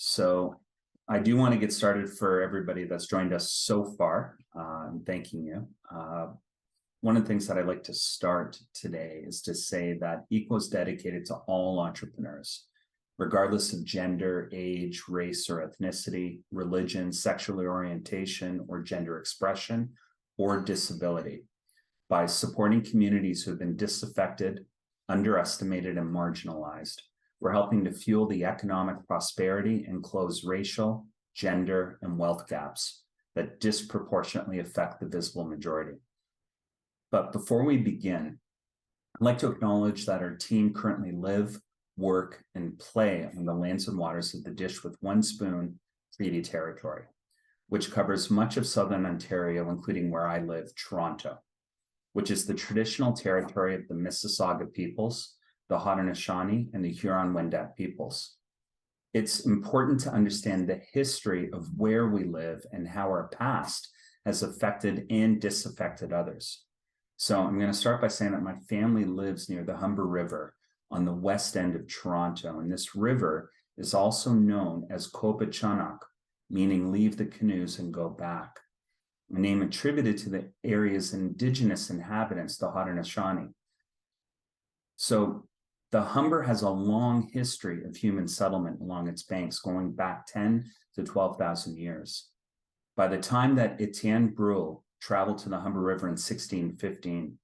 So I do want to get started for everybody that's joined us so far. I'm thanking you. One of the things that I'd like to start today is to say that eQuo is dedicated to all entrepreneurs, regardless of gender, age, race, or ethnicity, religion, sexual orientation, or gender expression, or disability, by supporting communities who have been disaffected, underestimated, and marginalized. We're helping to fuel the economic prosperity and close racial, gender, and wealth gaps that disproportionately affect the visible majority. But before we begin, I'd like to acknowledge that our team currently live, work, and play on the lands and waters of the Dish with One Spoon Treaty Territory, which covers much of Southern Ontario, including where I live, Toronto, which is the traditional territory of the Mississauga peoples, the Haudenosaunee, and the Huron-Wendat peoples. It's important to understand the history of where we live and how our past has affected and disaffected others. So I'm going to start by saying that my family lives near the Humber River on the west end of Toronto, and this river is also known as Kopachanak, meaning leave the canoes and go back, a name attributed to the area's Indigenous inhabitants, the Haudenosaunee. So the Humber has a long history of human settlement along its banks, going back 10 to 12,000 years. By the time that Etienne Brule traveled to the Humber River in 1615,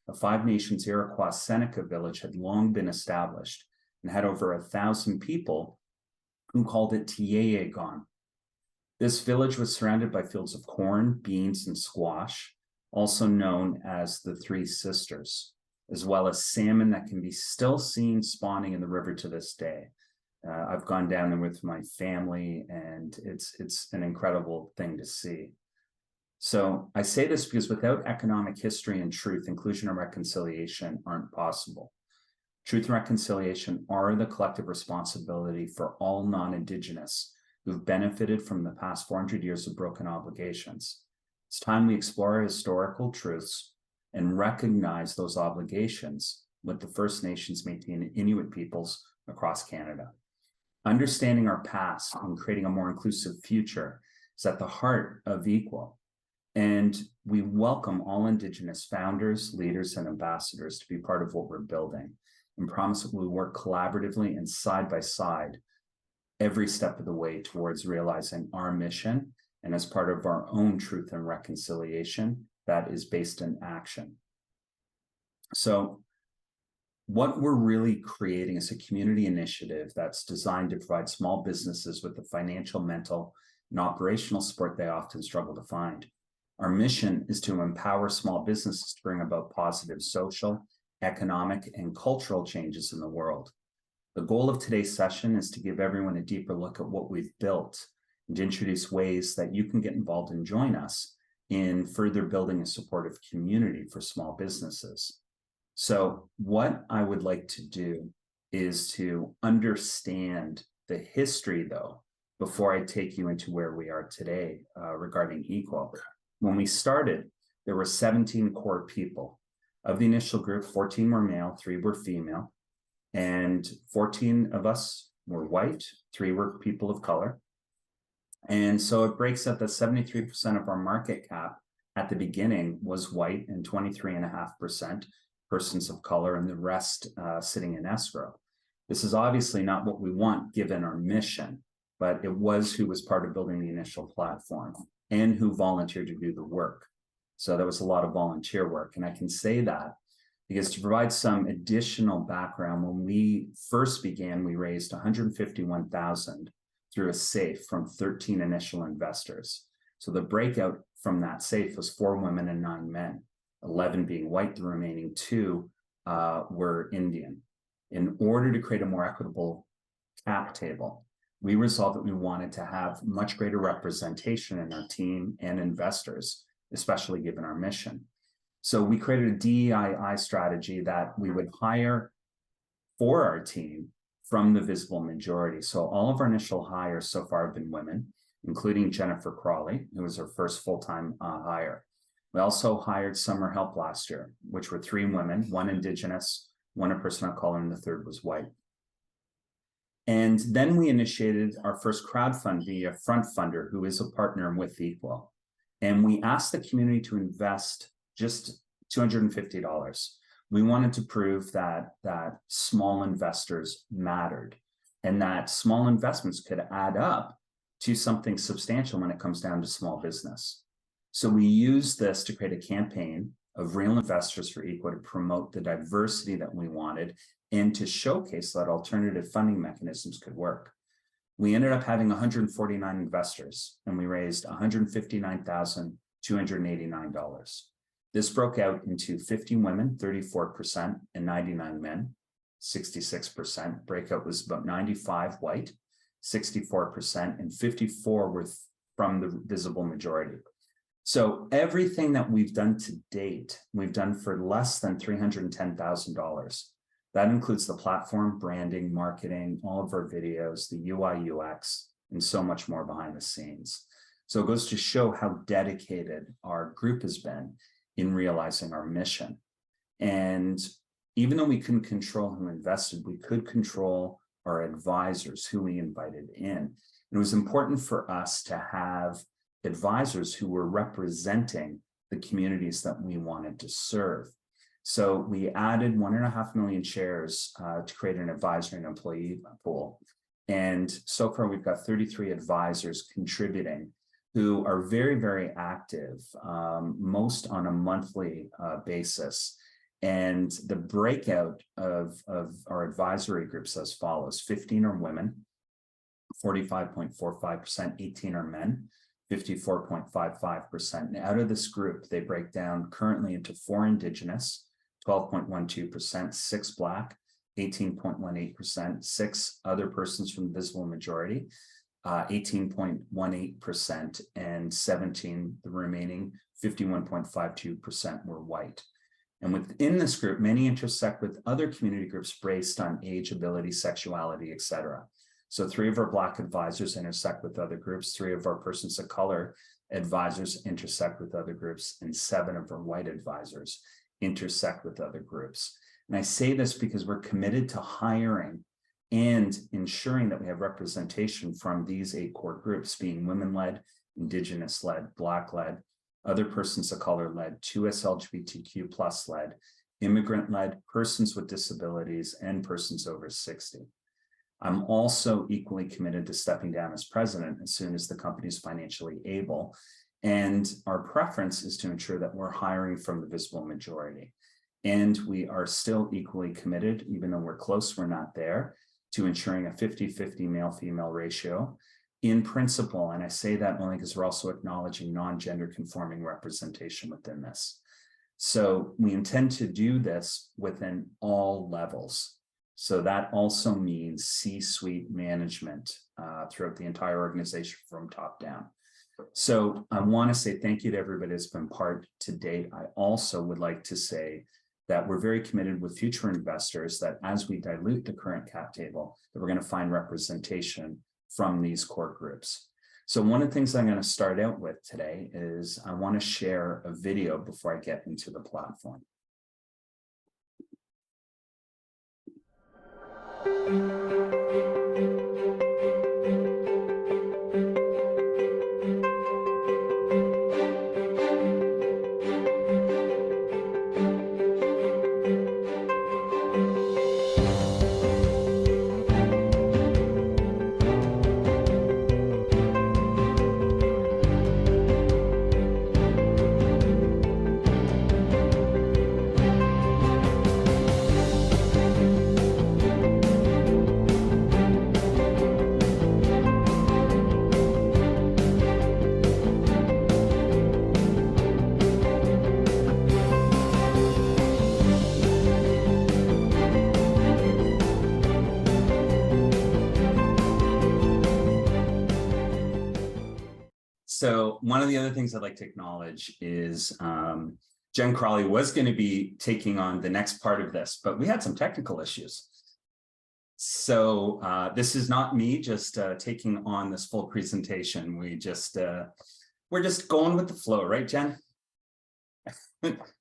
a Five Nations Iroquois Seneca village had long been established and had over 1,000 people who called it Tieyegon. This village was surrounded by fields of corn, beans, and squash, also known as the Three Sisters, as well as salmon that can be still seen spawning in the river to this day. I've gone down there with my family, and it's an incredible thing to see. So I say this because without economic history and truth, inclusion and reconciliation aren't possible. Truth and reconciliation are the collective responsibility for all non-Indigenous who've benefited from the past 400 years of broken obligations. It's time we explore historical truths and recognize those obligations with the First Nations, Métis, and Inuit peoples across Canada. Understanding our past and creating a more inclusive future is at the heart of eQuo. And we welcome all Indigenous founders, leaders, and ambassadors to be part of what we're building, and promise that we work collaboratively and side by side every step of the way towards realizing our mission, and as part of our own truth and reconciliation that is based in action. So what we're really creating is a community initiative that's designed to provide small businesses with the financial, mental, and operational support they often struggle to find. Our mission is to empower small businesses to bring about positive social, economic, and cultural changes in the world. The goal of today's session is to give everyone a deeper look at what we've built and to introduce ways that you can get involved and join us in further building a supportive community for small businesses. So what I would like to do is to understand the history, though, before I take you into where we are today regarding eQuo. When we started, there were 17 core people. Of the initial group, 14 were male, 3 were female, and 14 of us were white, 3 were people of color. And so it breaks up that 73% of our market cap at the beginning was white and 23.5% persons of color, and the rest sitting in escrow. This is obviously not what we want given our mission, but it was who was part of building the initial platform and who volunteered to do the work. So there was a lot of volunteer work. And I can say that because to provide some additional background, when we first began, we raised $151,000 through a SAFE from 13 initial investors. So the breakout from that SAFE was 4 women and 9 men, 11 being white, the remaining 2 were Indian. In order to create a more equitable cap table, we resolved that we wanted to have much greater representation in our team and investors, especially given our mission. So we created a DEI strategy that we would hire for our team from the visible majority. So all of our initial hires so far have been women, including Jennifer Crawley, who was our first full-time hire. We also hired summer help last year, which were 3 women, 1 Indigenous, 1 a person of color, and the 3rd was white. And then we initiated our first crowdfund via Front Funder, who is a partner with eQuo. And we asked the community to invest just $250. We wanted to prove that small investors mattered and that small investments could add up to something substantial when it comes down to small business. So we used this to create a campaign of real investors for eQuo to promote the diversity that we wanted and to showcase that alternative funding mechanisms could work. We ended up having 149 investors and we raised $159,289. This broke out into 50 women, 34%, and 99 men, 66%. Breakout was about 95 white, 64%, and 54 were from the visible majority. So everything that we've done to date, we've done for less than $310,000. That includes the platform, branding, marketing, all of our videos, the UI, UX, and so much more behind the scenes. So it goes to show how dedicated our group has been in realizing our mission. And even though we couldn't control who invested, we could control our advisors, who we invited in. And it was important for us to have advisors who were representing the communities that we wanted to serve. So we added 1.5 million shares to create an advisory and employee pool. And so far we've got 33 advisors contributing who are very, very active, most on a monthly basis. And the breakout of our advisory groups as follows: 15 are women, 45.45%, 18 are men, 54.55%. And out of this group, they break down currently into 4 Indigenous, 12.12%, 6 Black, 18.18%, 6 other persons from the visible majority, 18.18%, and 17, the remaining 51.52% were white. And within this group, many intersect with other community groups based on age, ability, sexuality, etc. So 3 of our Black advisors intersect with other groups, 3 of our persons of color advisors intersect with other groups, and 7 of our white advisors intersect with other groups. And I say this because we're committed to hiring and ensuring that we have representation from these 8 core groups, being women-led, Indigenous-led, Black-led, other persons of color-led, 2S LGBTQ+-led, immigrant-led, persons with disabilities, and persons over 60. I'm also equally committed to stepping down as president as soon as the company is financially able. And our preference is to ensure that we're hiring from the visible majority. And we are still equally committed, even though we're close, we're not there, to ensuring a 50-50 male-female ratio in principle. And I say that only because we're also acknowledging non-gender conforming representation within this. So we intend to do this within all levels. So that also means C-suite management throughout the entire organization from top down. So I want to say thank you to everybody that's been part to date. I also would like to say that we're very committed with future investors that as we dilute the current cap table, that we're going to find representation from these core groups. So one of the things I'm going to start out with today is I want to share a video before I get into the platform. So one of the other things I'd like to acknowledge is Jen Crawley was going to be taking on the next part of this, but we had some technical issues. So this is not me just taking on this full presentation. We're just going with the flow, right, Jen?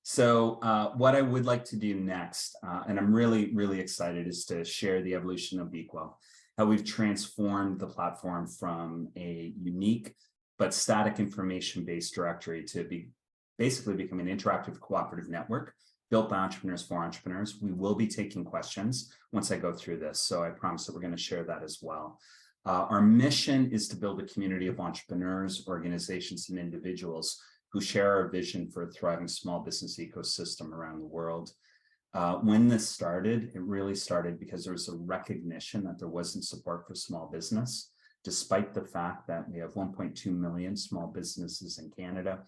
So what I would like to do next, and I'm really, really excited, is to share the evolution of eQuo. how we've transformed the platform from a unique but static information-based directory to be basically become an interactive cooperative network built by entrepreneurs for entrepreneurs. We will be taking questions once I go through this, so I promise that we're going to share that as well. Our mission is to build a community of entrepreneurs, organizations, and individuals who share our vision for a thriving small business ecosystem around the world. When this started, it really started because there was a recognition that there wasn't support for small business, despite the fact that we have 1.2 million small businesses in Canada.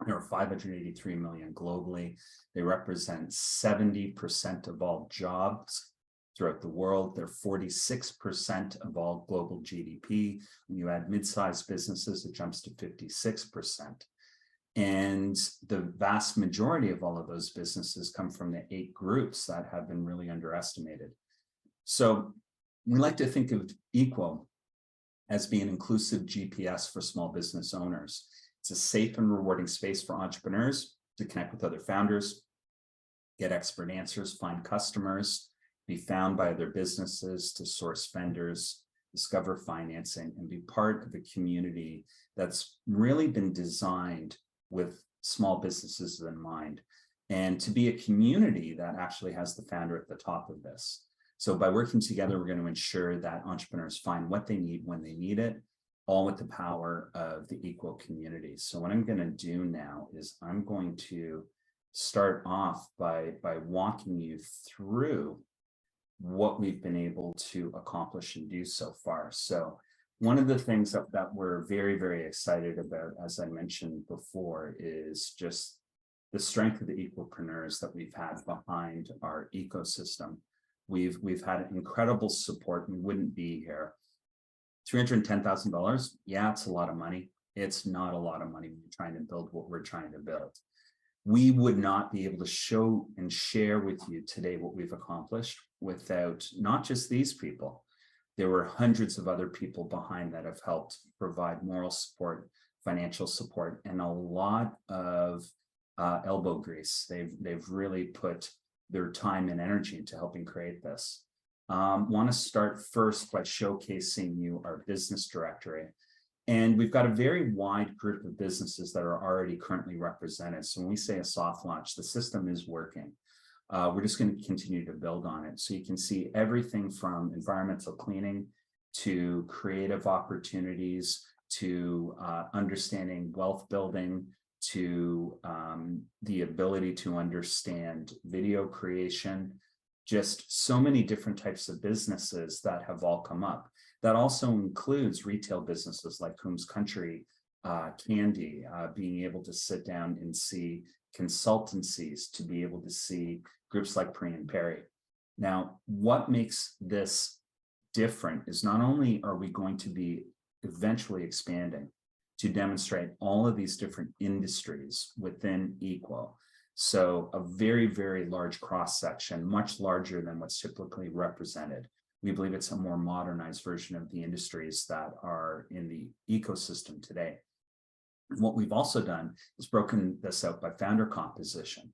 There are 583 million globally. They represent 70% of all jobs throughout the world. They're 46% of all global GDP. When you add mid-sized businesses, it jumps to 56%. And the vast majority of all of those businesses come from the 8 groups that have been really underestimated. So we like to think of eQuo as being an inclusive GPS for small business owners. It's a safe and rewarding space for entrepreneurs to connect with other founders, get expert answers, find customers, be found by other businesses, to source vendors, discover financing, and be part of a community that's really been designed with small businesses in mind, and to be a community that actually has the founder at the top of this. So by working together, we're going to ensure that entrepreneurs find what they need when they need it, all with the power of the eQuo community. So what I'm going to do now is I'm going to start off by walking you through what we've been able to accomplish and do so far. So one of the things that we're very, very excited about, as I mentioned before, is just the strength of the equipreneurs that we've had behind our ecosystem. We've had incredible support. We wouldn't be here. $310,000, yeah, it's a lot of money. It's not a lot of money when you're trying to build what we're trying to build. We would not be able to show and share with you today what we've accomplished without not just these people. There were hundreds of other people behind that have helped provide moral support, financial support, and a lot of elbow grease. They've really put their time and energy into helping create this. Want to start first by showcasing you our business directory. And we've got a very wide group of businesses that are already currently represented. So when we say a soft launch, the system is working. We're just going to continue to build on it. So you can see everything from environmental cleaning to creative opportunities to understanding wealth building to the ability to understand video creation. Just so many different types of businesses that have all come up. That also includes retail businesses like Coombs Country Candy, being able to sit down and see consultancies, to be able to see groups like Pre and Perry. Now, what makes this different is not only are we going to be eventually expanding to demonstrate all of these different industries within eQuo. So a very, very large cross-section, much larger than what's typically represented. We believe it's a more modernized version of the industries that are in the ecosystem today. What we've also done is broken this out by founder composition.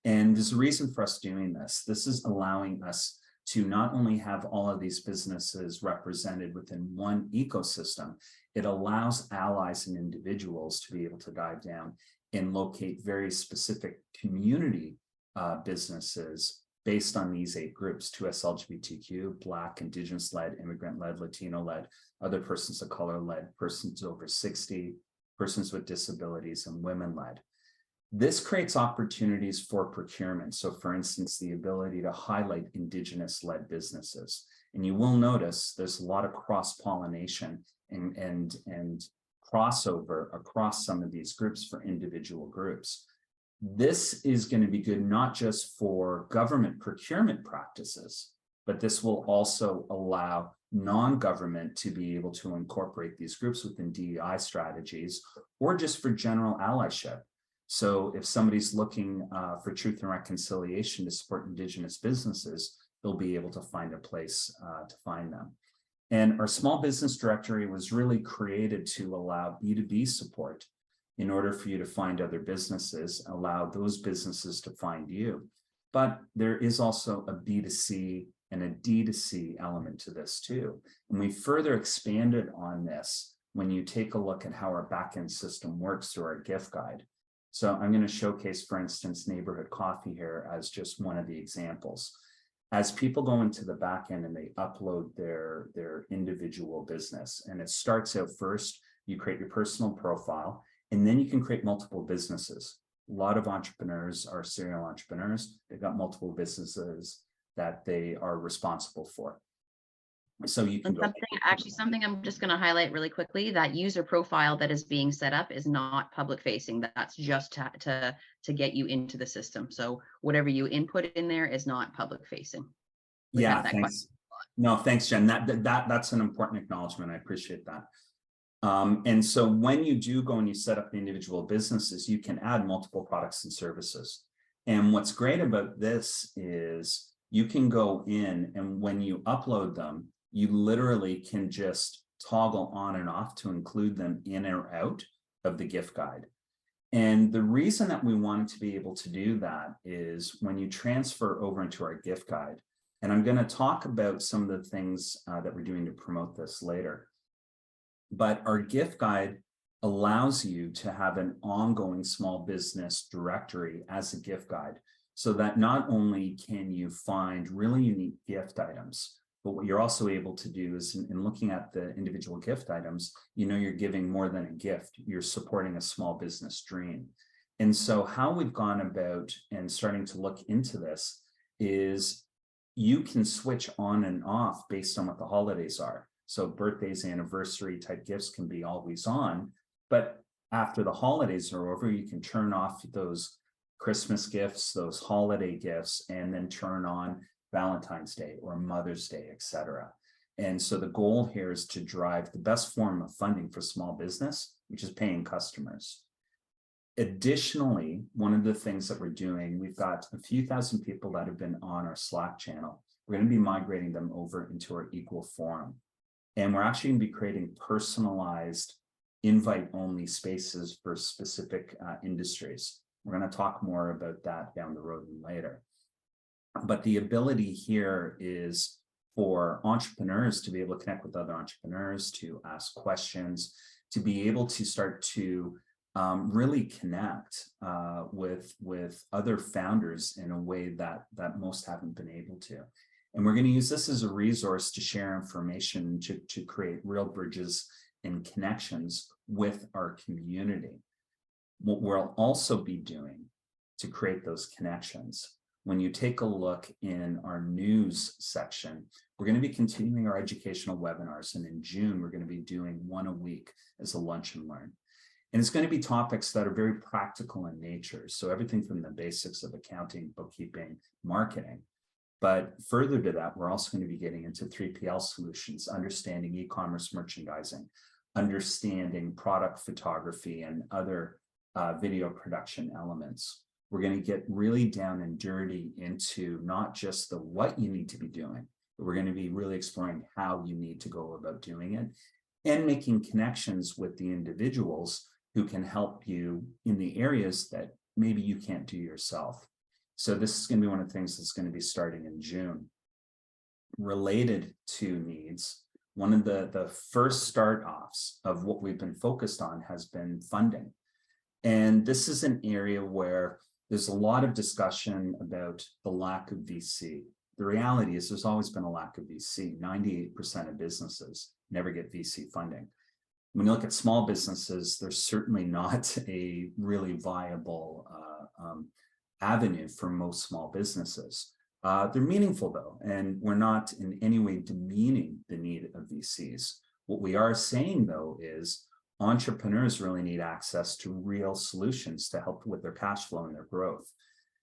And there's a reason for us doing this. This is allowing us to not only have all of these businesses represented within one ecosystem, it allows allies and individuals to be able to dive down and locate very specific community businesses based on these 8 groups: 2S LGBTQ, Black, Indigenous-led, immigrant-led, Latino-led, other persons of color-led, persons over 60, persons with disabilities, and women-led. This creates opportunities for procurement. So for instance, the ability to highlight Indigenous-led businesses. And you will notice there's a lot of cross-pollination and crossover across some of these groups for individual groups. This is going to be good not just for government procurement practices, but this will also allow non-government to be able to incorporate these groups within DEI strategies, or just for general allyship. So if somebody's looking for truth and reconciliation to support Indigenous businesses, they'll be able to find a place to find them. And our small business directory was really created to allow B2B support in order for you to find other businesses, allow those businesses to find you. But there is also a B2C and a D2C element to this too. And we further expanded on this when you take a look at how our backend system works through our gift guide. So I'm going to showcase, for instance, Neighborhood Coffee here as just one of the examples. As people go into the backend and they upload their individual business, and it starts out first, you create your personal profile, and then you can create multiple businesses. A lot of entrepreneurs are serial entrepreneurs. They've got multiple businesses that they are responsible for. So you can something I'm just going to highlight really quickly, that user profile that is being set up is not public facing. That's just to get you into the system. So whatever you input in there is not public facing. Yeah, thanks. No, thanks, Jen. That's an important acknowledgement. I appreciate that. And so when you do go and you set up the individual businesses, you can add multiple products and services. And what's great about this is you can go in, and when you upload them, you literally can just toggle on and off to include them in or out of the gift guide. And the reason that we wanted to be able to do that is when you transfer over into our gift guide, and I'm going to talk about some of the things that we're doing to promote this later. But our gift guide allows you to have an ongoing small business directory as a gift guide, so that not only can you find really unique gift items, but what you're also able to do is in looking at the individual gift items, you know, you're giving more than a gift, you're supporting a small business dream. And so how we've gone about and starting to look into this is you can switch on and off based on what the holidays are. So birthdays, anniversary type gifts can be always on, but after the holidays are over, you can turn off those Christmas gifts, those holiday gifts, and then turn on Valentine's Day or Mother's Day, etc. And so the goal here is to drive the best form of funding for small business, which is paying customers. Additionally, one of the things that we're doing, we've got a few thousand people that have been on our Slack channel. We're going to be migrating them over into our eQuo forum. And we're actually going to be creating personalized invite-only spaces for specific industries. We're going to talk more about that down the road and later. But the ability here is for entrepreneurs to be able to connect with other entrepreneurs, to ask questions, to be able to start to really connect with other founders in a way that most haven't been able to. And we're going to use this as a resource to share information, to create real bridges and connections with our community. What we'll also be doing to create those connections, when you take a look in our news section, we're going to be continuing our educational webinars. And in June, we're going to be doing one a week as a lunch and learn. And it's going to be topics that are very practical in nature. So everything from the basics of accounting, bookkeeping, marketing. But further to that, we're also going to be getting into 3PL solutions, understanding e-commerce merchandising, understanding product photography and other video production elements. We're going to get really down and dirty into not just the what you need to be doing, but we're going to be really exploring how you need to go about doing it and making connections with the individuals who can help you in the areas that maybe you can't do yourself. So this is going to be one of the things that's going to be starting in June. Related to needs, one of the first start-offs of what we've been focused on has been funding. And this is an area where there's a lot of discussion about the lack of VC. The reality is there's always been a lack of VC. 98% of businesses never get VC funding. When you look at small businesses, there's certainly not a really viable avenue for most small businesses. They're meaningful though, and we're not in any way demeaning the need of VCs. What we are saying though is entrepreneurs really need access to real solutions to help with their cash flow and their growth.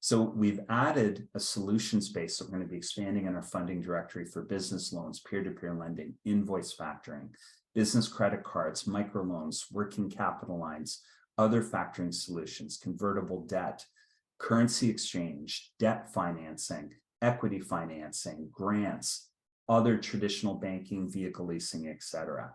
So we've added a solution space that we're going to be expanding in our funding directory for business loans, peer-to-peer lending, invoice factoring, business credit cards, microloans, working capital lines, other factoring solutions, convertible debt, currency exchange, debt financing, equity financing, grants, other traditional banking, vehicle leasing, etc.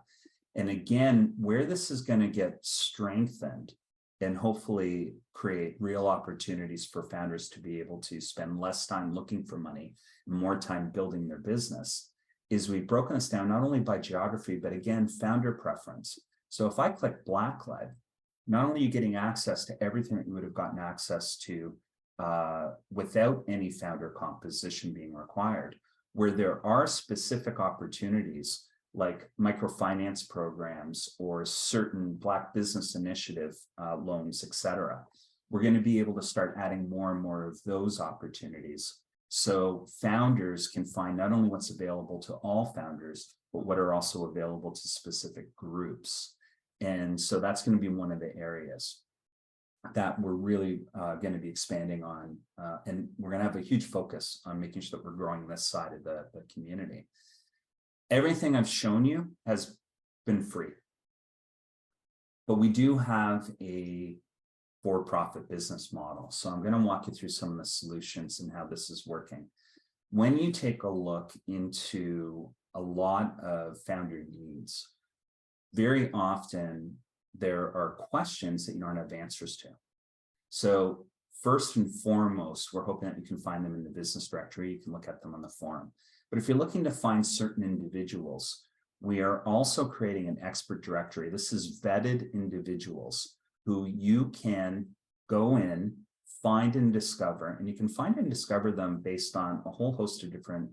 And again, where this is going to get strengthened and hopefully create real opportunities for founders to be able to spend less time looking for money, more time building their business, is we've broken this down not only by geography, but again, founder preference. So if I click Blacklead, not only are you getting access to everything that you would have gotten access to without any founder composition being required, where there are specific opportunities like microfinance programs or certain Black business initiative loans, et cetera. We're going to be able to start adding more and more of those opportunities. So founders can find not only what's available to all founders, but what are also available to specific groups. And so that's going to be one of the areas that we're really going to be expanding on. And we're going to have a huge focus on making sure that we're growing this side of the community. Everything I've shown you has been free, but we do have a for-profit business model. So I'm going to walk you through some of the solutions and how this is working. When you take a look into a lot of founder needs, very often there are questions that you don't have answers to. So first and foremost, we're hoping that you can find them in the business directory. You can look at them on the forum. But if you're looking to find certain individuals, we are also creating an expert directory. This is vetted individuals who you can go in, find and discover, and you can find and discover them based on a whole host of different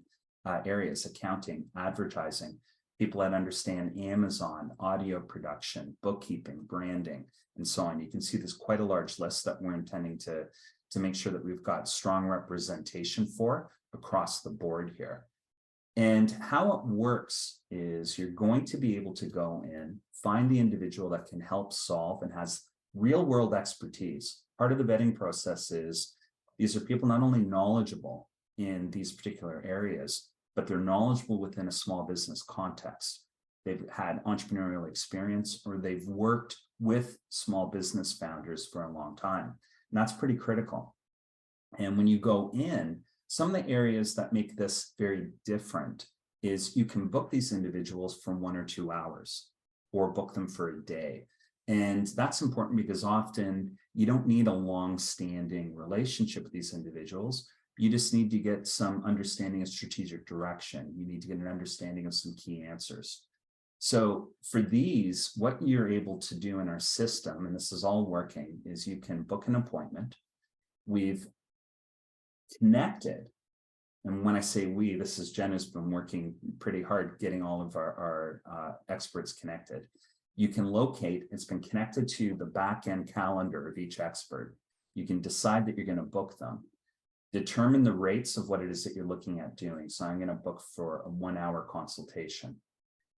areas: accounting, advertising, people that understand Amazon, audio production, bookkeeping, branding, and so on. You can see there's quite a large list that we're intending to make sure that we've got strong representation for across the board here. And how it works is you're going to be able to go in, find the individual that can help solve and has real world expertise. Part of the vetting process is these are people not only knowledgeable in these particular areas, but they're knowledgeable within a small business context. They've had entrepreneurial experience or they've worked with small business founders for a long time. And that's pretty critical. And when you go in, some of the areas that make this very different is you can book these individuals for 1 or 2 hours or book them for a day. And that's important because often you don't need a long-standing relationship with these individuals. You just need to get some understanding of strategic direction. You need to get an understanding of some key answers. So for these, what you're able to do in our system, and this is all working, is you can book an appointment. We've connected, and when I say we, this is Jen has been working pretty hard getting all of our experts connected. You can locate, it's been connected to the back-end calendar of each expert. You can decide that you're going to book them, determine the rates of what it is that you're looking at doing. So I'm going to book for a 1-hour consultation.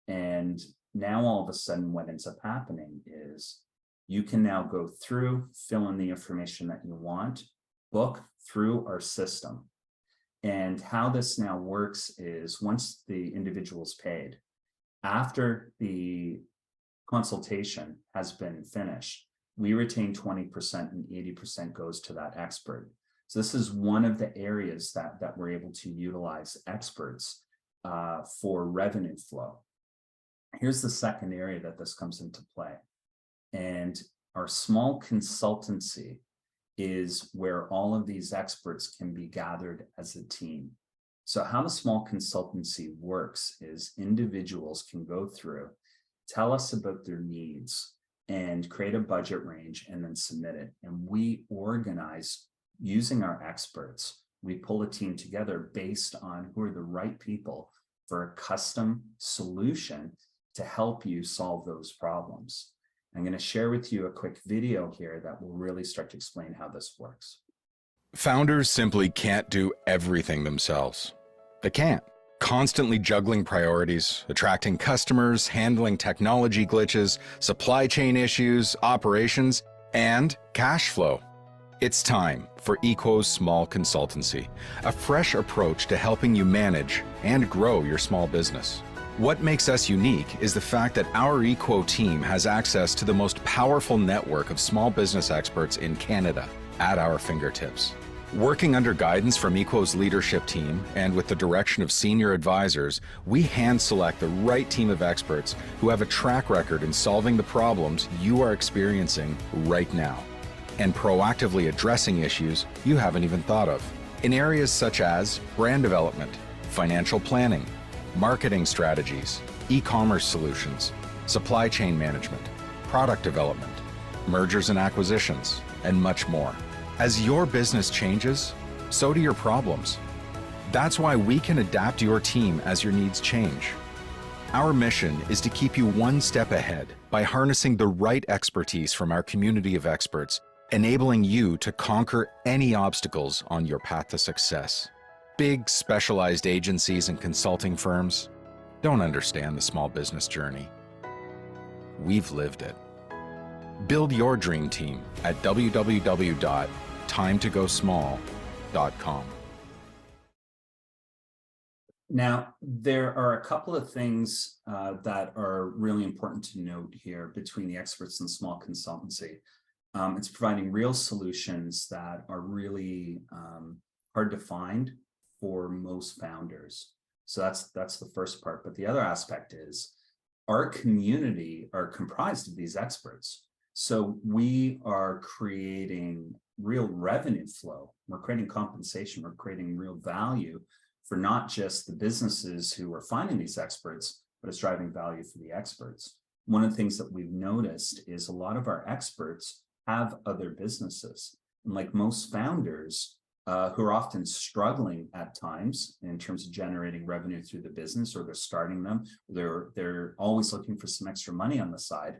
And now all of a sudden what ends up happening is you can now go through, fill in the information that you want, book through our system. And how this now works is once the individual's paid, after the consultation has been finished, we retain 20% and 80% goes to that expert. So this is one of the areas that we're able to utilize experts for revenue flow. Here's the second area that this comes into play. And our small consultancy is where all of these experts can be gathered as a team. So how the small consultancy works is individuals can go through, tell us about their needs, and create a budget range and then submit it. And we organize using our experts. We pull a team together based on who are the right people for a custom solution to help you solve those problems. I'm going to share with you a quick video here that will really start to explain how this works. Founders simply can't do everything themselves. They can't. Constantly juggling priorities, attracting customers, handling technology glitches, supply chain issues, operations, and cash flow. It's time for eQuo's Small Consultancy, a fresh approach to helping you manage and grow your small business. What makes us unique is the fact that our eQuo team has access to the most powerful network of small business experts in Canada at our fingertips. Working under guidance from eQuo's leadership team and with the direction of senior advisors, we hand select the right team of experts who have a track record in solving the problems you are experiencing right now and proactively addressing issues you haven't even thought of in areas such as brand development, financial planning, marketing strategies, e-commerce solutions, supply chain management, product development, mergers and acquisitions, and much more. As your business changes, so do your problems. That's why we can adapt your team as your needs change. Our mission is to keep you one step ahead by harnessing the right expertise from our community of experts, enabling you to conquer any obstacles on your path to success. Big specialized agencies and consulting firms don't understand the small business journey. We've lived it. Build your dream team at www.timetogosmall.com. Now, there are a couple of things that are really important to note here between the experts and small consultancy. It's providing real solutions that are really hard to find for most founders. So that's the first part. But the other aspect is our community are comprised of these experts. So we are creating real revenue flow. We're creating compensation. We're creating real value for not just the businesses who are finding these experts, but it's driving value for the experts. One of the things that we've noticed is a lot of our experts have other businesses. And like most founders who are often struggling at times in terms of generating revenue through the business, or they're starting them, they're always looking for some extra money on the side.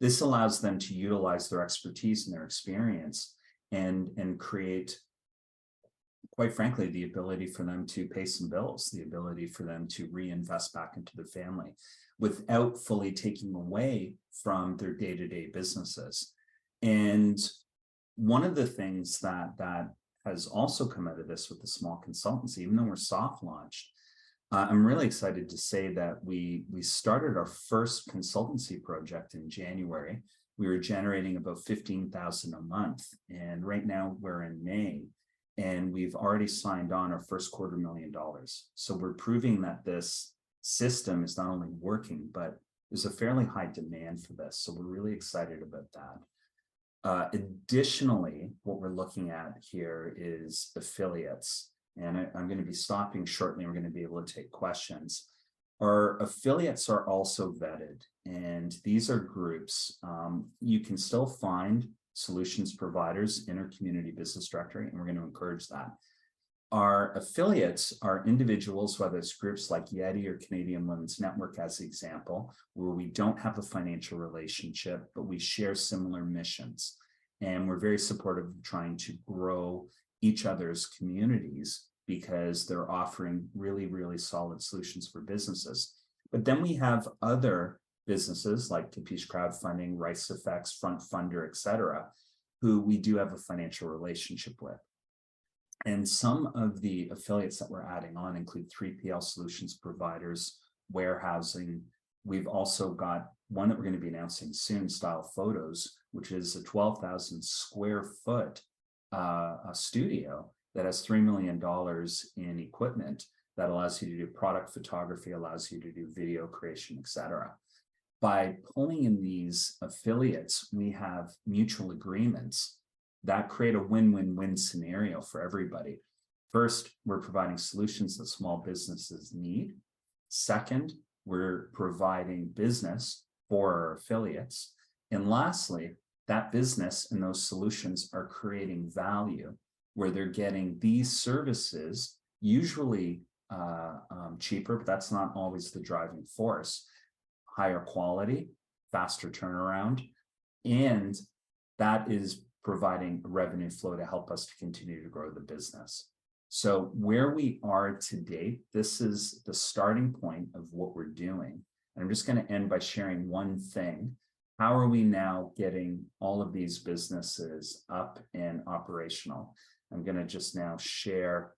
This allows them to utilize their expertise and their experience and create, quite frankly, the ability for them to pay some bills, the ability for them to reinvest back into their family without fully taking away from their day-to-day businesses. And one of the things that has also come out of this with the small consultancy, even though we're soft launched, I'm really excited to say that we started our first consultancy project in January. We were generating about $15,000 a month. And right now we're in May, and we've already signed on our first $250,000. So we're proving that this system is not only working, but there's a fairly high demand for this. So we're really excited about that. Additionally, what we're looking at here is affiliates, and I'm going to be stopping shortly. We're going to be able to take questions. Our affiliates are also vetted, and these are groups. You can still find solutions providers in our community business directory, and we're going to encourage that. Our affiliates are individuals, whether it's groups like Yeti or Canadian Women's Network as an example, where we don't have a financial relationship, but we share similar missions. And we're very supportive of trying to grow each other's communities because they're offering really, really solid solutions for businesses. But then we have other businesses like Capiche Crowdfunding, Rice Effects, Front Funder, et cetera, who we do have a financial relationship with. And some of the affiliates that we're adding on include 3PL solutions providers, warehousing. We've also got one that we're going to be announcing soon, Style Photos, which is a 12,000 square foot a studio that has $3 million in equipment that allows you to do product photography, allows you to do video creation, et cetera. By pulling in these affiliates, we have mutual agreements that create a win-win-win scenario for everybody. First, we're providing solutions that small businesses need. Second, we're providing business for our affiliates. And lastly, that business and those solutions are creating value where they're getting these services, usually cheaper, but that's not always the driving force. Higher quality, faster turnaround, and that is providing revenue flow to help us to continue to grow the business. So where we are today, this is the starting point of what we're doing. And I'm just going to end by sharing one thing. How are we now getting all of these businesses up and operational? I'm going to just now share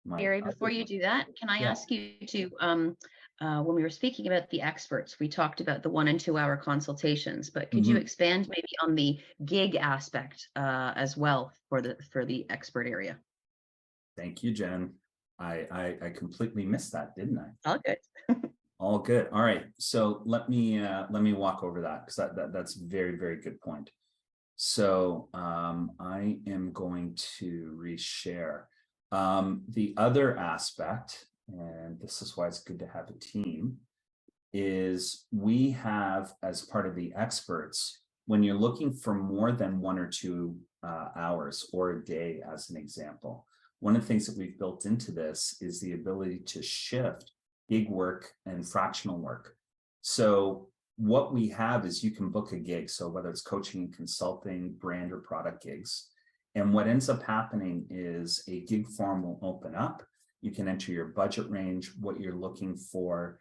my— Gary, before you do that, can I ask you to, when we were speaking about the experts, we talked about the 1 and 2 hour consultations, but could you expand maybe on the gig aspect as well for the expert area? Thank you, Jen. I completely missed that, didn't I? All good. All good. All right. So let me walk over that, because that's a very, very good point. So I am going to reshare. The other aspect, and this is why it's good to have a team, is we have, as part of the experts, when you're looking for more than 1 or 2 hours or a day, as an example, one of the things that we've built into this is the ability to shift gig work and fractional work. So what we have is you can book a gig. So whether it's coaching and consulting, brand or product gigs. And what ends up happening is a gig form will open up. You can enter your budget range, what you're looking for,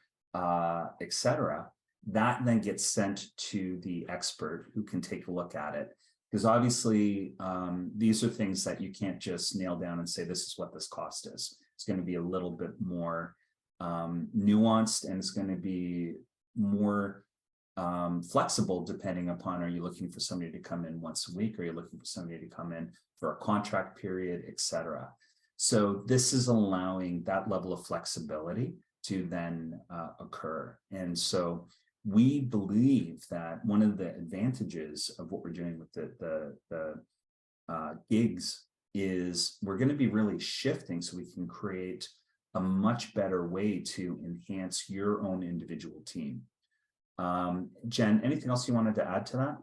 etc. That then gets sent to the expert who can take a look at it. Because obviously, these are things that you can't just nail down and say, this is what this cost is. It's going to be a little bit more nuanced, and it's going to be more flexible depending upon, are you looking for somebody to come in once a week? Or are you looking for somebody to come in for a contract period, etc. So this is allowing that level of flexibility to then occur. And so we believe that one of the advantages of what we're doing with the gigs is we're going to be really shifting so we can create a much better way to enhance your own individual team. Jen, anything else you wanted to add to that?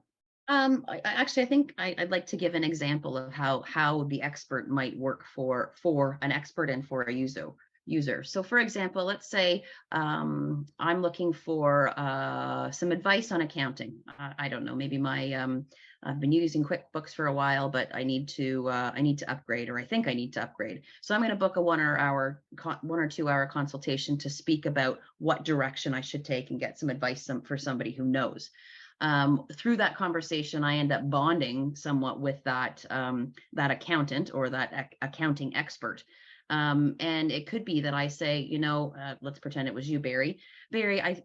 I think I'd like to give an example of how the expert might work for an expert and for a user. So for example, let's say I'm looking for some advice on accounting. I don't know, maybe I've been using QuickBooks for a while, but I need to upgrade, or I think I need to upgrade. So I'm going to book a 1 or 2 hour consultation to speak about what direction I should take and get some advice for somebody who knows. Through that conversation, I end up bonding somewhat with that accountant or that accounting expert. And it could be that I say, let's pretend it was you, Barry. Barry, I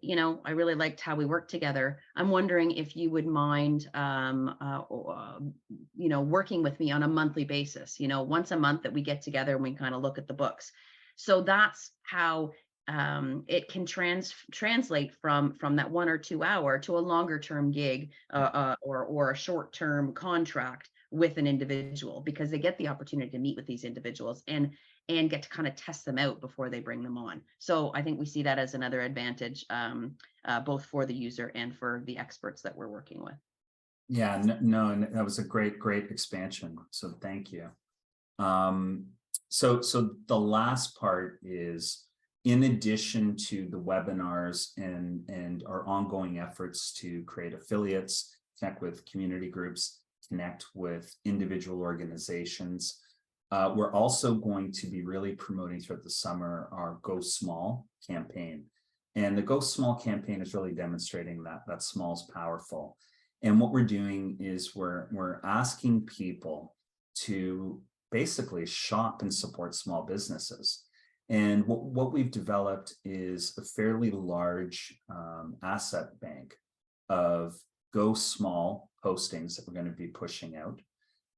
really liked how we worked together. I'm wondering if you would mind, working with me on a monthly basis, once a month that we get together and we kind of look at the books. So that's how it can translate from that 1 or 2 hour to a longer term gig or a short term contract with an individual, because they get the opportunity to meet with these individuals and get to kind of test them out before they bring them on. So I think we see that as another advantage, both for the user and for the experts that we're working with. Yeah, no, and that was a great expansion. So thank you. So the last part is, in addition to the webinars and our ongoing efforts to create affiliates, connect with community groups, connect with individual organizations, we're also going to be really promoting throughout the summer our Go Small campaign. And the Go Small campaign is really demonstrating that small is powerful. And what we're doing is we're asking people to basically shop and support small businesses. And what we've developed is a fairly large asset bank of Go Small postings that we're going to be pushing out.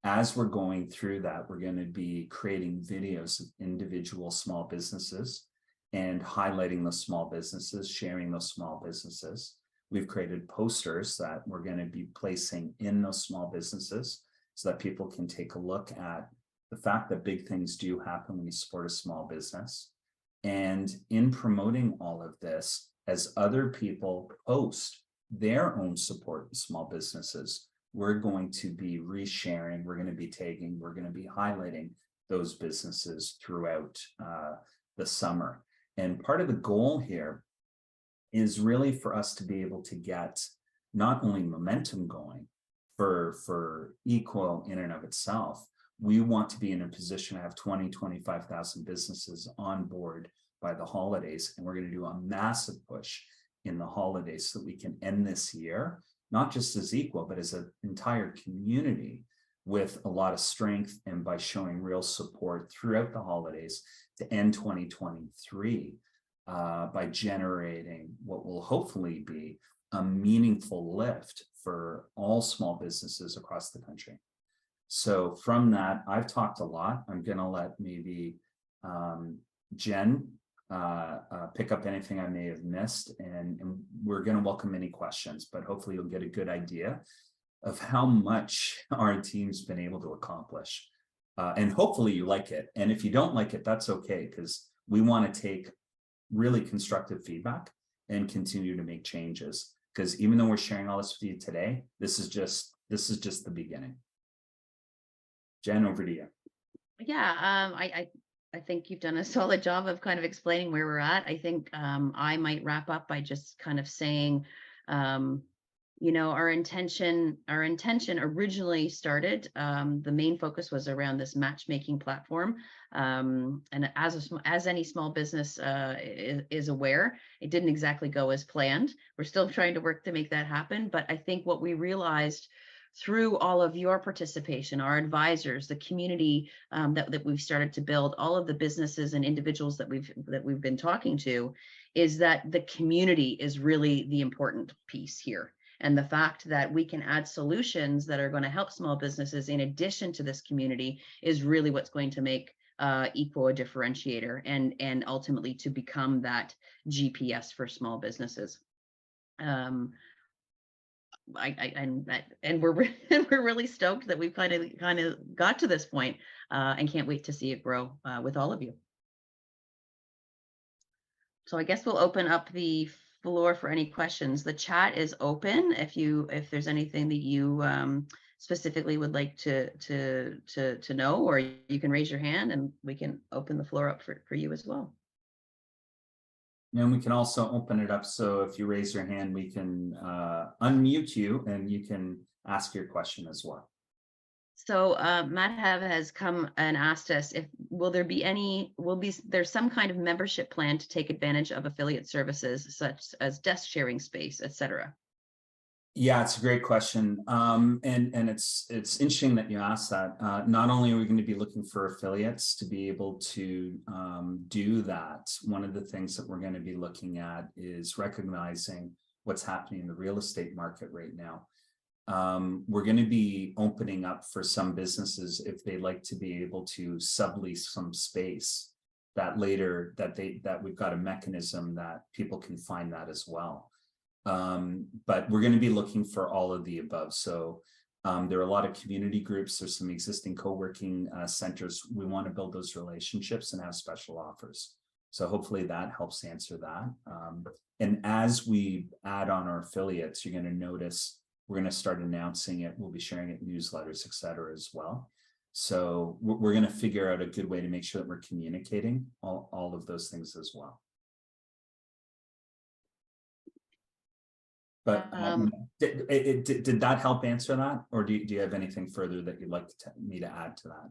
As we're going through that, we're going to be creating videos of individual small businesses and highlighting those small businesses, sharing those small businesses. We've created posters that we're going to be placing in those small businesses so that people can take a look at the fact that big things do happen when you support a small business. And in promoting all of this, as other people post their own support of small businesses, we're going to be resharing, we're going to be tagging, we're going to be highlighting those businesses throughout the summer. And part of the goal here is really for us to be able to get not only momentum going for eQuo in and of itself. We want to be in a position to have 25,000 businesses on board by the holidays. And we're going to do a massive push in the holidays so that we can end this year, not just as eQuo, but as an entire community with a lot of strength, and by showing real support throughout the holidays to end 2023 by generating what will hopefully be a meaningful lift for all small businesses across the country. So from that, I've talked a lot. I'm going to let maybe Jen pick up anything I may have missed, and we're going to welcome any questions, but hopefully you'll get a good idea of how much our team's been able to accomplish. And hopefully you like it. And if you don't like it, that's okay, because we want to take really constructive feedback and continue to make changes. Because even though we're sharing all this with you today, this is just the beginning. Jen, over to you. Yeah, I think you've done a solid job of kind of explaining where we're at. I think I might wrap up by just kind of saying, you know, our intention originally started, the main focus was around this matchmaking platform. And as any small business is aware, it didn't exactly go as planned. We're still trying to work to make that happen. But I think what we realized through all of your participation, our advisors, the community that we've started to build, all of the businesses and individuals that we've been talking to, is that the community is really the important piece here. And the fact that we can add solutions that are going to help small businesses in addition to this community is really what's going to make eQuo a differentiator, and ultimately to become that GPS for small businesses. And we're really stoked that we've kind of got to this point, and can't wait to see it grow with all of you. So I guess we'll open up the floor for any questions. The chat is open. If there's anything that you specifically would like to know, or you can raise your hand and we can open the floor up for you as well. And we can also open it up, so if you raise your hand, we can unmute you and you can ask your question as well. So Matt has come and asked us if there's some kind of membership plan to take advantage of affiliate services such as desk sharing space, etc. Yeah, it's a great question. And it's interesting that you asked that. Not only are we going to be looking for affiliates to be able to do that, one of the things that we're going to be looking at is recognizing what's happening in the real estate market right now. We're going to be opening up for some businesses, if they like to be able to sublease some space, that we've got a mechanism that people can find that as well. But we're going to be looking for all of the above. So there are a lot of community groups. There's some existing co-working centers. We want to build those relationships and have special offers. So hopefully that helps answer that. And as we add on our affiliates, you're going to notice we're going to start announcing it. We'll be sharing it in newsletters, et cetera, as well. So we're going to figure out a good way to make sure that we're communicating all of those things as well. But did that help answer that? Or do you have anything further that you'd like me to add to that?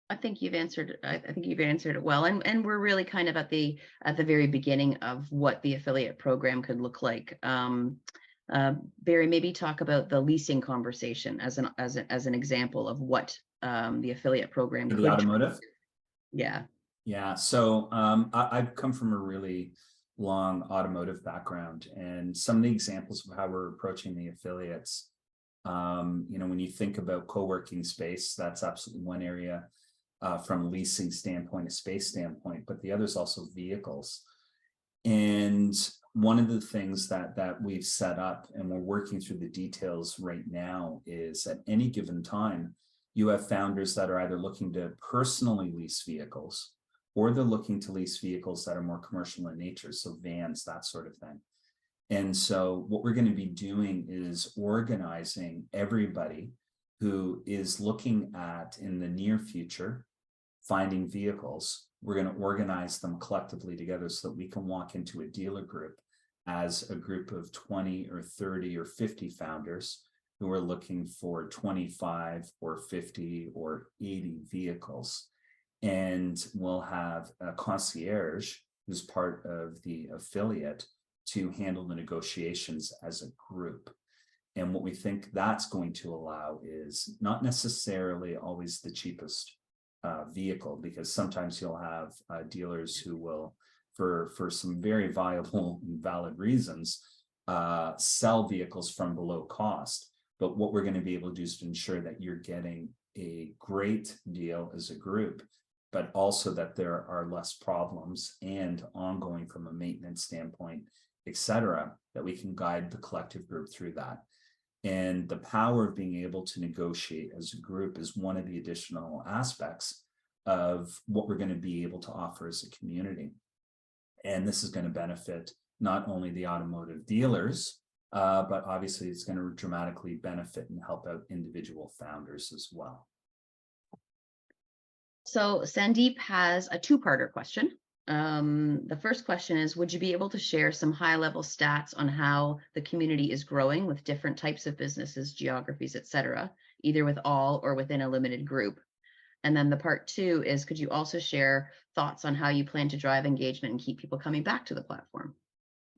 I think you've answered. I think you've answered it well, and we're really kind of at the very beginning of what the affiliate program could look like. Barry, maybe talk about the leasing conversation as an example of what the affiliate program could. The automotive. Yeah. So I've come from a really long automotive background, and some of the examples of how we're approaching the affiliates. When you think about co-working space, that's absolutely one area. From a leasing standpoint, a space standpoint, but the other is also vehicles. And one of the things that we've set up, and we're working through the details right now, is at any given time, you have founders that are either looking to personally lease vehicles, or they're looking to lease vehicles that are more commercial in nature, so vans, that sort of thing. And so what we're going to be doing is organizing everybody who is looking at, in the near future, finding vehicles. We're going to organize them collectively together so that we can walk into a dealer group as a group of 20 or 30 or 50 founders who are looking for 25 or 50 or 80 vehicles. And we'll have a concierge who's part of the affiliate to handle the negotiations as a group. And what we think that's going to allow is not necessarily always the cheapest vehicle, because sometimes you'll have dealers who will, for some very viable and valid reasons, sell vehicles from below cost. But what we're going to be able to do is to ensure that you're getting a great deal as a group, but also that there are less problems and ongoing from a maintenance standpoint, et cetera, that we can guide the collective group through that. And the power of being able to negotiate as a group is one of the additional aspects of what we're going to be able to offer as a community. And this is going to benefit not only the automotive dealers, but obviously it's going to dramatically benefit and help out individual founders as well. So Sandeep has a two-parter question. The first question is, would you be able to share some high-level stats on how the community is growing with different types of businesses, geographies, et cetera, either with all or within a limited group? And then the part two is, could you also share thoughts on how you plan to drive engagement and keep people coming back to the platform?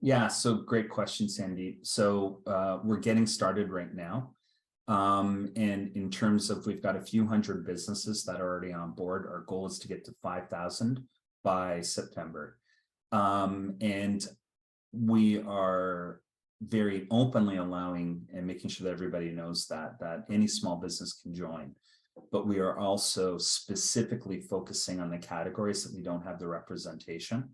Yeah, so great question, Sandeep. So we're getting started right now. And in terms of, we've got a few hundred businesses that are already on board. Our goal is to get to 5,000 by September. And we are very openly allowing and making sure that everybody knows that any small business can join. But we are also specifically focusing on the categories that we don't have the representation.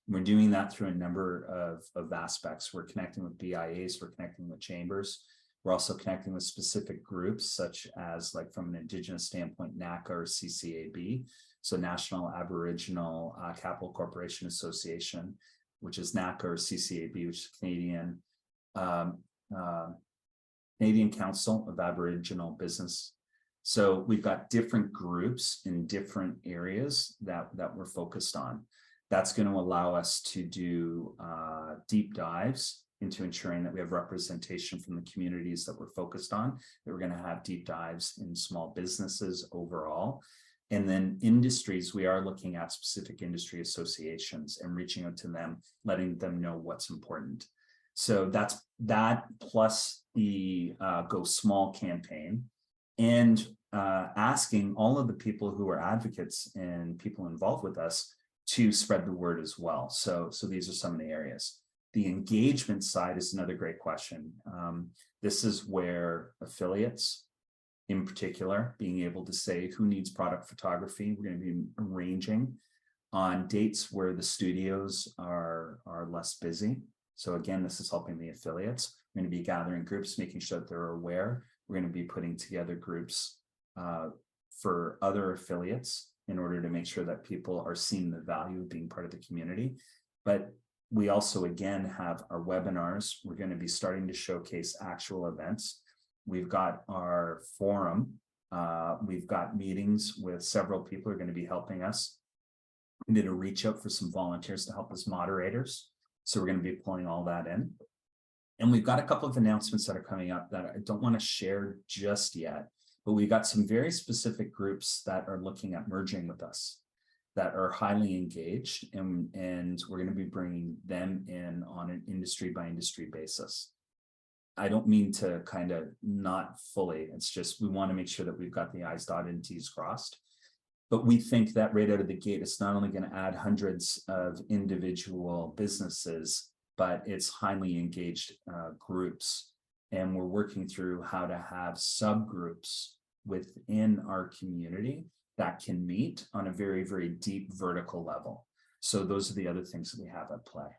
We're doing that through a number of aspects. We're connecting with BIAs, we're connecting with chambers. We're also connecting with specific groups, such as, like, from an Indigenous standpoint, NACA or CCAB, so National Aboriginal Capital Corporation Association, which is NACA, or CCAB, which is Canadian Council of Aboriginal Business. So we've got different groups in different areas that we're focused on. That's going to allow us to do deep dives into ensuring that we have representation from the communities that we're focused on, that we're going to have deep dives in small businesses overall. And then industries, we are looking at specific industry associations and reaching out to them, letting them know what's important. So that's that, plus the Go Small campaign, and asking all of the people who are advocates and people involved with us to spread the word as well. So these are some of the areas. The engagement side is another great question. This is where affiliates, in particular, being able to say who needs product photography. We're going to be arranging on dates where the studios are less busy. So again, this is helping the affiliates. We're going to be gathering groups, making sure that they're aware. We're going to be putting together groups for other affiliates in order to make sure that people are seeing the value of being part of the community. But we also, again, have our webinars. We're going to be starting to showcase actual events. We've got our forum. We've got meetings with several people who are going to be helping us. We did a reach out for some volunteers to help as moderators. So we're going to be pulling all that in. And we've got a couple of announcements that are coming up that I don't want to share just yet, but we've got some very specific groups that are looking at merging with us, that are highly engaged, and we're going to be bringing them in on an industry by industry basis. I don't mean to kind of not fully, it's just we want to make sure that we've got the I's dotted and T's crossed. But we think that right out of the gate, it's not only going to add hundreds of individual businesses, but it's highly engaged groups. And we're working through how to have subgroups within our community that can meet on a very, very deep vertical level. So those are the other things that we have at play.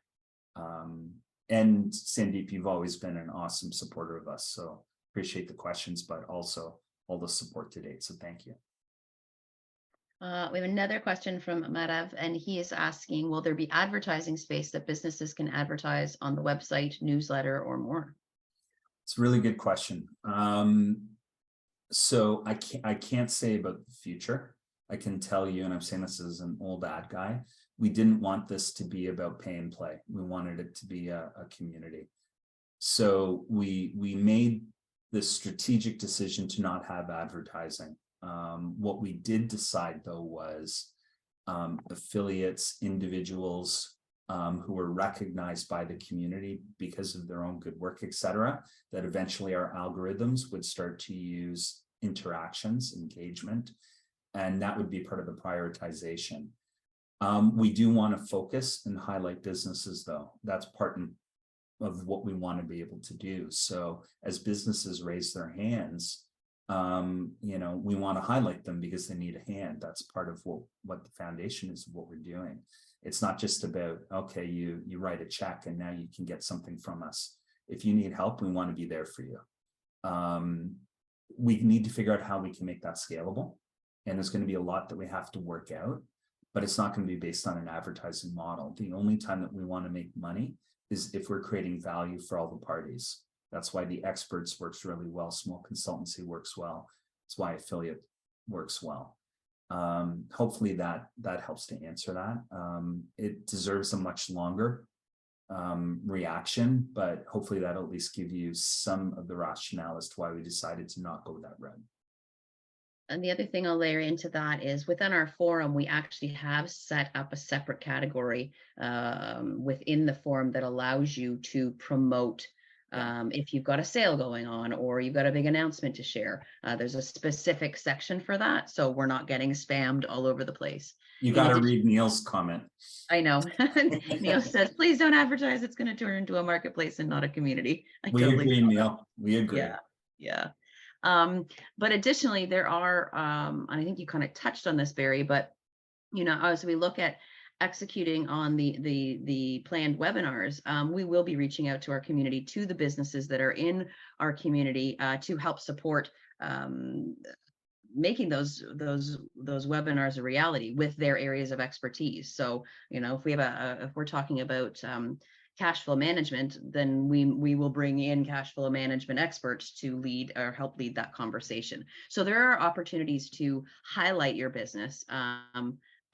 And Sandeep, you've always been an awesome supporter of us. So appreciate the questions, but also all the support to date. So thank you. We have another question from Marav, and he is asking, will there be advertising space that businesses can advertise on the website, newsletter, or more? It's a really good question. So I can't say about the future. I can tell you, and I'm saying this as an old ad guy, we didn't want this to be about pay and play. We wanted it to be a community. So we made the strategic decision to not have advertising. What we did decide, though, was affiliates, individuals who were recognized by the community because of their own good work, et cetera, that eventually our algorithms would start to use interactions, engagement, and that would be part of the prioritization. We do want to focus and highlight businesses, though. That's part and what we want to be able to do. So as businesses raise their hands, we want to highlight them because they need a hand. That's part of what the foundation is of what we're doing. It's not just about, okay, you write a check and now you can get something from us. If you need help, we want to be there for you. We need to figure out how we can make that scalable. And there's going to be a lot that we have to work out, but it's not going to be based on an advertising model. The only time that we want to make money is if we're creating value for all the parties. That's why the experts works really well. Small consultancy works well. That's why affiliate works well. Hopefully that helps to answer that. It deserves a much longer reaction, but hopefully that'll at least give you some of the rationale as to why we decided to not go that route. And the other thing I'll layer into that is within our forum, we actually have set up a separate category within the forum that allows you to promote if you've got a sale going on or you've got a big announcement to share. There's a specific section for that, so we're not getting spammed all over the place. You got to read Neil's comment. I know. Neil says, please don't advertise. It's going to turn into a marketplace and not a community. We agree, Neil. We agree. Yeah. But additionally, there are, and I think you kind of touched on this, Barry, but, as we look at executing on the planned webinars, we will be reaching out to our community, to the businesses that are in our community to help support making those webinars a reality with their areas of expertise. So, if we have if we're talking about cash flow management, then we will bring in cash flow management experts to lead or help lead that conversation. So there are opportunities to highlight your business.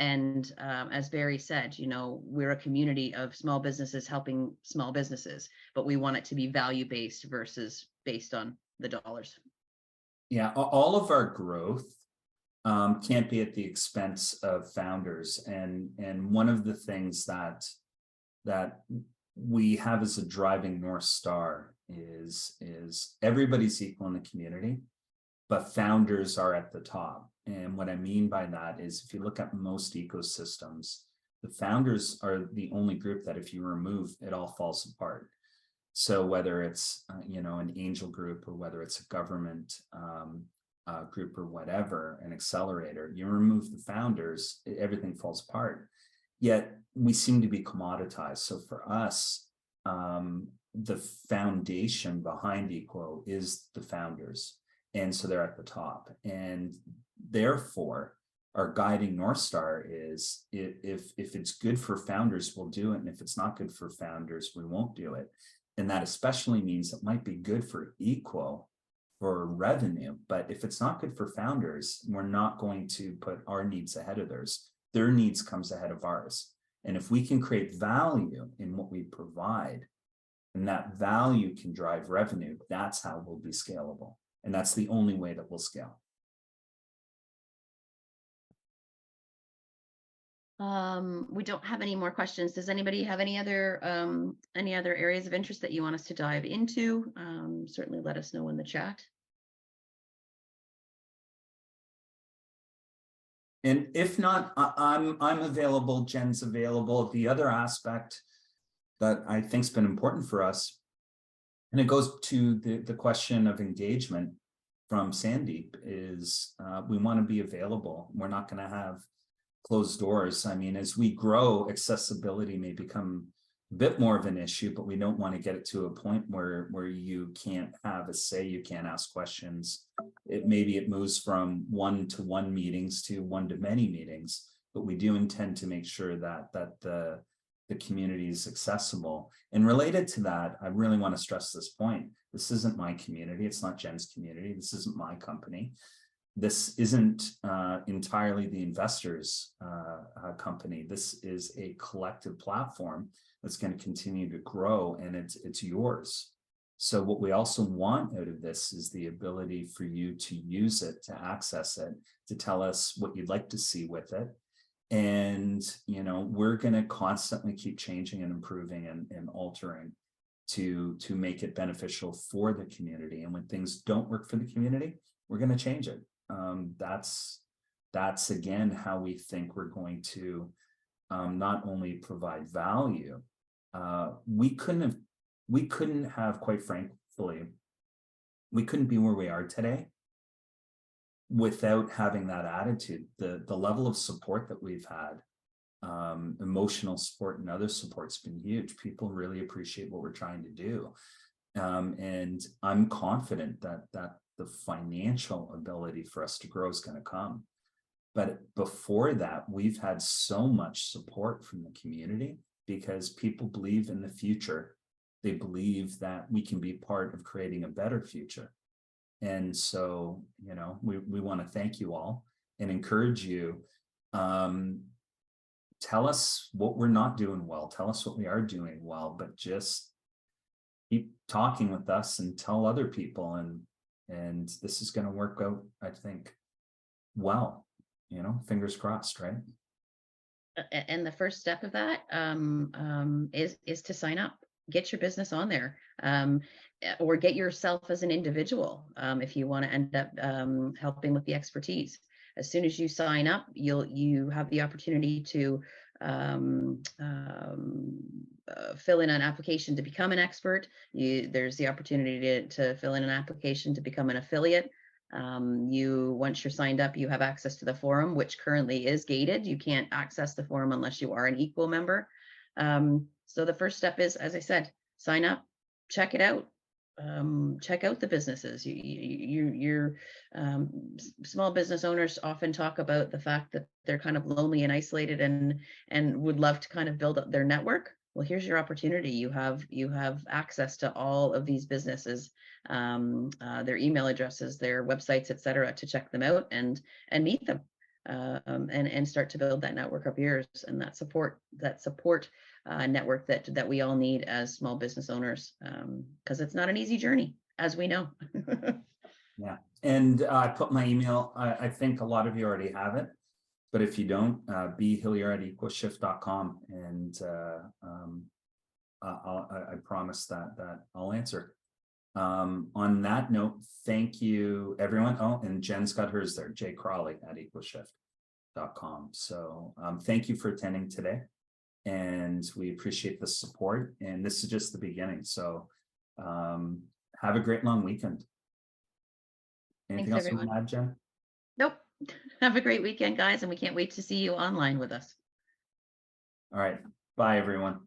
And as Barry said, we're a community of small businesses helping small businesses, but we want it to be value-based versus based on the dollars. Yeah, all of our growth can't be at the expense of founders. And one of the things that we have as a driving North Star is everybody's equal in the community, but founders are at the top. And what I mean by that is if you look at most ecosystems, the founders are the only group that if you remove, it all falls apart. So whether it's, an angel group or whether it's a government group or whatever, an accelerator, you remove the founders, everything falls apart. Yet we seem to be commoditized. So for us, the foundation behind eQuo is the founders. And so they're at the top. And therefore, our guiding North Star is if it's good for founders, we'll do it. And if it's not good for founders, we won't do it. And that especially means it might be good for eQuo for revenue. But if it's not good for founders, we're not going to put our needs ahead of theirs. Their needs comes ahead of ours. And if we can create value in what we provide, and that value can drive revenue, that's how we'll be scalable. And that's the only way that we'll scale. We don't have any more questions. Does anybody have any other areas of interest that you want us to dive into? Certainly let us know in the chat. And if not, I'm available. Jen's available. The other aspect that I think's been important for us, and it goes to the question of engagement from Sandeep, is we want to be available. We're not going to have closed doors. I mean, as we grow, accessibility may become a bit more of an issue, but we don't want to get it to a point where you can't have a say, you can't ask questions. Maybe it moves from one-to-one meetings to one-to-many meetings, but we do intend to make sure that the community is accessible. And related to that, I really want to stress this point. This isn't my community. It's not Jen's community. This isn't my company. This isn't entirely the investors' company. This is a collective platform that's going to continue to grow, and it's yours. So what we also want out of this is the ability for you to use it, to access it, to tell us what you'd like to see with it. And, we're going to constantly keep changing and improving and altering to make it beneficial for the community. And when things don't work for the community, we're going to change it. That's again how we think we're going to not only provide value. We couldn't have we couldn't have, quite frankly, we couldn't be where we are today without having that attitude. The level of support that we've had, emotional support and other support's been huge. People really appreciate what we're trying to do. And I'm confident that the financial ability for us to grow is going to come. But before that, we've had so much support from the community because people believe in the future. They believe that we can be part of creating a better future. And so, you know, we want to thank you all and encourage you. Tell us what we're not doing well. Tell us what we are doing well, but just keep talking with us and tell other people. And this is going to work out, I think, well, you know, fingers crossed, right? And the first step of that is to sign up, get your business on there, or get yourself as an individual if you want to end up helping with the expertise. As soon as you sign up, you have the opportunity to fill in an application to become an expert. There's the opportunity to fill in an application to become an affiliate. Once you're signed up, you have access to the forum, which currently is gated. You can't access the forum unless you are an eQuo member. So the first step is, as I said, sign up, check it out. Check out the businesses. Your small business owners often talk about the fact that they're kind of lonely and isolated and would love to kind of build up their network. Well, here's your opportunity. You have access to all of these businesses, their email addresses, their websites, etc., to check them out and meet them, and start to build that network of yours and that support network that we all need as small business owners, because it's not an easy journey, as we know. Yeah, and I put my email. I think a lot of you already have it. But if you don't, bhillier@equoshift.com, and I promise that I'll answer. On that note, thank you, everyone. Oh, and Jen's got hers there, jcrawley@equoshift.com. So thank you for attending today, and we appreciate the support. And this is just the beginning. So have a great long weekend. Anything Thanks, else you everyone. want to add, Jen? Nope. Have a great weekend, guys, and we can't wait to see you online with us. All right. Bye, everyone.